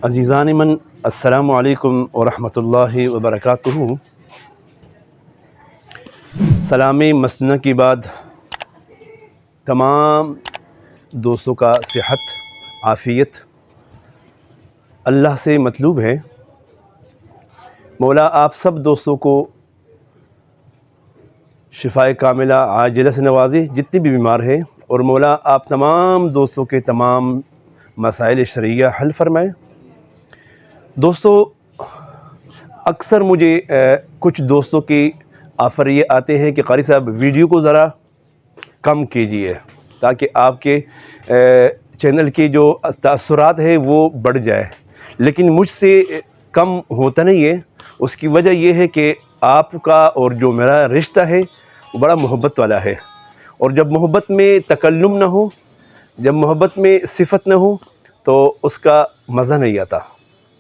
عزیزان من السلام علیکم ورحمۃ اللہ وبرکاتہ۔ سلام مسنہ کے بعد تمام دوستوں کا صحت عافیت اللہ سے مطلوب ہے۔ مولا آپ سب دوستوں کو شفائے کاملہ عاجلہ سے نوازے جتنے بھی بیمار ہیں، اور مولا آپ تمام دوستوں کے تمام مسائل شرعیہ حل فرمائیں۔ دوستو، اکثر مجھے کچھ دوستوں کی آفر یہ آتے ہیں کہ قاری صاحب ویڈیو کو ذرا کم کیجئے تاکہ آپ کے چینل کے جو تاثرات ہیں وہ بڑھ جائے، لیکن مجھ سے کم ہوتا نہیں ہے۔ اس کی وجہ یہ ہے کہ آپ کا اور جو میرا رشتہ ہے وہ بڑا محبت والا ہے، اور جب محبت میں تکلم نہ ہو، جب محبت میں صفت نہ ہو تو اس کا مزہ نہیں آتا۔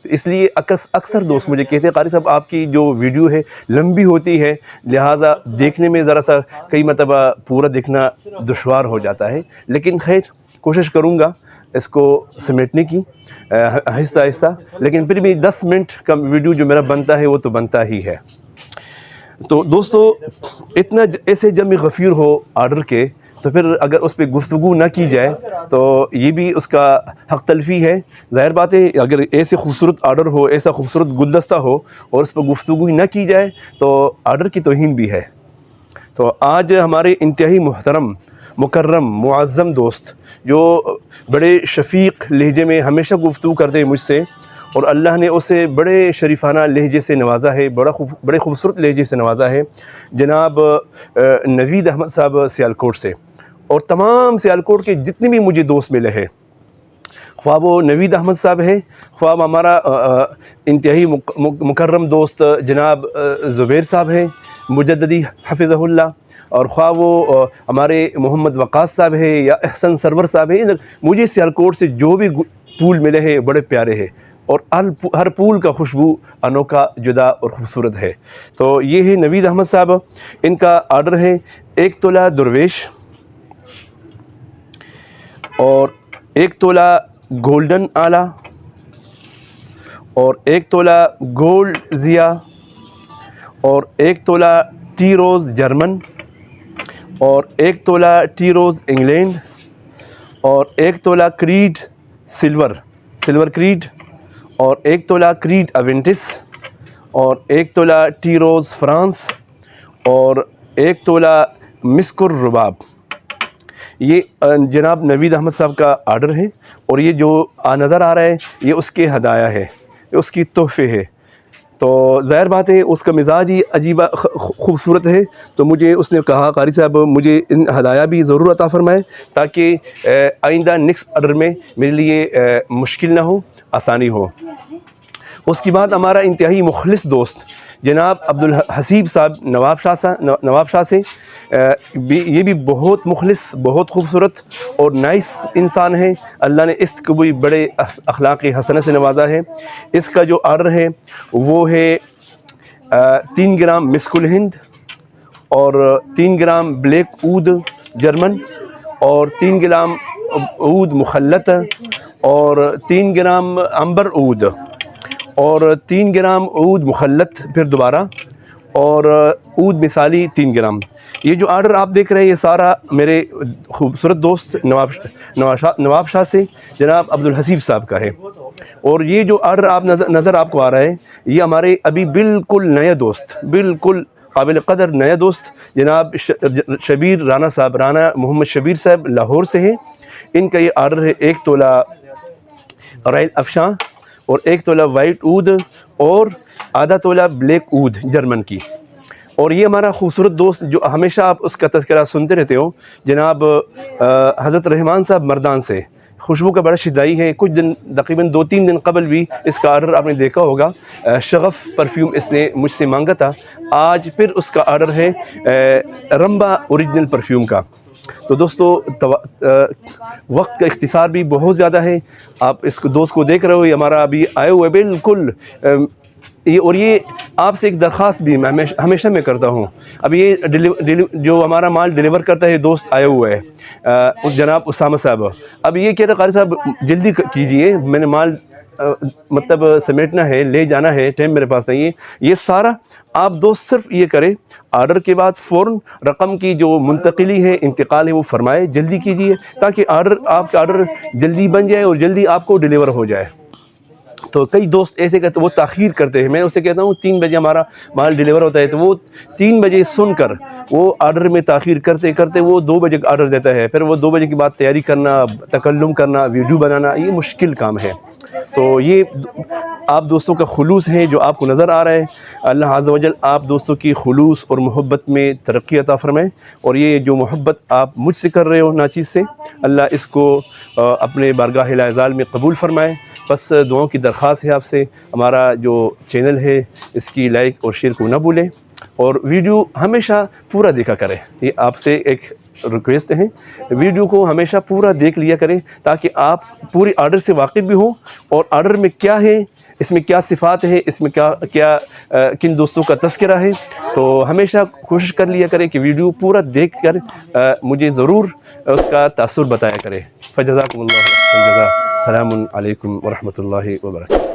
تو اس لیے اکثر دوست مجھے کہتے ہیں قاری صاحب آپ کی جو ویڈیو ہے لمبی ہوتی ہے، لہٰذا دیکھنے میں ذرا سا کئی مرتبہ پورا دیکھنا دشوار ہو جاتا ہے، لیکن خیر کوشش کروں گا اس کو سمیٹنے کی آہستہ آہستہ، لیکن پھر بھی 10 منٹ کا ویڈیو جو میرا بنتا ہے وہ تو بنتا ہی ہے۔ تو دوستو، اتنا ایسے جمع غفیر ہو آرڈر کے تو پھر اگر اس پہ گفتگو نہ کی جائے تو یہ بھی اس کا حق تلفی ہے۔ ظاہر بات ہے اگر ایسے خوبصورت آرڈر ہو، ایسا خوبصورت گلدستہ ہو اور اس پہ گفتگو نہ کی جائے تو آرڈر کی توہین بھی ہے۔ تو آج ہمارے انتہائی محترم مکرم معظم دوست جو بڑے شفیق لہجے میں ہمیشہ گفتگو کرتے ہیں مجھ سے، اور اللہ نے اسے بڑے شریفانہ لہجے سے نوازا ہے، بڑے خوبصورت لہجے سے نوازا ہے، جناب نوید احمد صاحب سیالکوٹ سے، اور تمام سیالکوٹ کے جتنے بھی مجھے دوست ملے ہیں، خواہ وہ نوید احمد صاحب ہیں، خواہ ہمارا انتہائی مکرم دوست جناب زبیر صاحب ہیں مجددی حفظہ اللہ، اور خواہ وہ ہمارے محمد وقاص صاحب ہیں یا احسن سرور صاحب ہیں، مجھے سیالکوٹ سے جو بھی پھول ملے ہیں بڑے پیارے ہیں، اور ہر پھول کا خوشبو انوکھا، جدا اور خوبصورت ہے۔ تو یہ ہے نوید احمد صاحب، ان کا آرڈر ہے 1 تولہ درویش، اور 1 تولہ گولڈن آلہ، اور 1 تولہ گولڈ ضیا، اور 1 تولہ ٹی روز جرمن، اور 1 تولہ ٹی روز انگلینڈ، اور 1 تولہ کریڈ سلور کریڈ، اور 1 تولہ کریڈ اوینٹس، اور 1 تولہ ٹی روز فرانس، اور 1 تولہ مسکر رباب۔ یہ جناب نوید احمد صاحب کا آرڈر ہے، اور یہ جو نظر آ رہا ہے یہ اس کے ہدایہ ہے، یہ اس کی تحفے ہے۔ تو ظاہر بات ہے اس کا مزاج ہی عجیبہ خوبصورت ہے، تو مجھے اس نے کہا قاری صاحب مجھے ان ہدایہ بھی ضرور عطا فرمائیں تاکہ آئندہ نیکسٹ آرڈر میں میرے لیے مشکل نہ ہو، آسانی ہو۔ اس کے بعد ہمارا انتہائی مخلص دوست جناب عبدالحسیب صاحب نواب شاہ سے، یہ بھی بہت مخلص، بہت خوبصورت اور نائس انسان ہیں، اللہ نے اس کو بھی بڑے اخلاق حسنہ سے نوازا ہے۔ اس کا جو آرڈر ہے وہ ہے 3 گرام مسک الہند، اور 3 گرام بلیک اود جرمن، اور 3 گرام عود مخلط، اور 3 گرام عنبر عود، اور 3 گرام عود مخلط پھر دوبارہ، اور عود مثالی 3 گرام۔ یہ جو آرڈر آپ دیکھ رہے ہیں یہ سارا میرے خوبصورت دوست نواب شاہ سے جناب عبدالحسیب صاحب کا ہے، اور یہ جو آرڈر آپ نظر آپ کو آ رہا ہے یہ ہمارے ابھی بالکل نئے دوست، بالکل قابل قدر نیا دوست جناب شبیر رانا صاحب، رانا محمد شبیر صاحب لاہور سے ہیں۔ ان کا یہ آرڈر ہے 1 تولہ رائل افشاں، اور 1 تولہ وائٹ اود، اور آدھا تولہ بلیک اود جرمن کی۔ اور یہ ہمارا خوبصورت دوست جو ہمیشہ آپ اس کا تذکرہ سنتے رہتے ہو جناب حضرت رحمان صاحب مردان سے، خوشبو کا بڑا شدائی ہے، کچھ دن تقریباً 2-3 دن قبل بھی اس کا آرڈر آپ نے دیکھا ہوگا، شغف پرفیوم اس نے مجھ سے مانگا تھا، آج پھر اس کا آرڈر ہے رمبا اوریجنل پرفیوم کا۔ تو دوستو وقت کا اختصار بھی بہت زیادہ ہے، آپ اس کو دوست کو دیکھ رہے ہو، یہ ہمارا ابھی آئے ہوئے بالکل اور یہ آپ سے ایک درخواست بھی میں ہمیشہ میں کرتا ہوں. اب یہ جو ہمارا مال ڈیلیور کرتا ہے دوست آیا ہوا ہے جناب اسامہ صاحب. اب یہ کہتا ہے قاری صاحب جلدی کیجئے، میں نے مال مطلب سمیٹنا ہے، لے جانا ہے، ٹائم میرے پاس نہیں ہے. یہ سارا آپ دوست صرف یہ کرے، آرڈر کے بعد فوراً رقم کی جو منتقلی ہے، انتقال ہے، وہ فرمائے، جلدی کیجئے تاکہ آپ کا آرڈر جلدی بن جائے اور جلدی آپ کو ڈیلیور ہو جائے. تو کئی دوست ایسے کہتے ہیں، وہ تاخیر کرتے ہیں. میں اسے کہتا ہوں 3 بجے ہمارا مال ڈیلیور ہوتا ہے، تو وہ 3 بجے سن کر وہ آرڈر میں تاخیر کرتے کرتے وہ 2 بجے کا آرڈر دیتا ہے. پھر وہ 2 بجے کے بعد تیاری کرنا، تکلم کرنا، ویڈیو بنانا، یہ مشکل کام ہے. تو یہ آپ دوستوں کا خلوص ہے جو آپ کو نظر آ رہا ہے. اللہ عز و جل آپ دوستوں کی خلوص اور محبت میں ترقی عطا فرمائے. اور یہ جو محبت آپ مجھ سے کر رہے ہو ناچیز سے، اللہ اس کو اپنے بارگاہ لاعزال میں قبول فرمائے. بس دعاؤں کی درخواست ہے آپ سے، ہمارا جو چینل ہے اس کی لائک اور شیئر کو نہ بھولیں، اور ویڈیو ہمیشہ پورا دیکھا کریں. یہ آپ سے ایک ریکویسٹ ہے، ویڈیو کو ہمیشہ پورا دیکھ لیا کریں تاکہ آپ پوری آرڈر سے واقف بھی ہوں، اور آرڈر میں کیا ہے، اس میں کیا صفات ہے، اس میں کیا کن دوستوں کا تذکرہ ہے. تو ہمیشہ کوشش کر لیا کریں کہ ویڈیو پورا دیکھ کر مجھے ضرور اس کا تاثر بتایا کرے. فجزاکم اللہ خیر جزا. السلام علیکم ورحمۃ اللہ وبرکاتہ.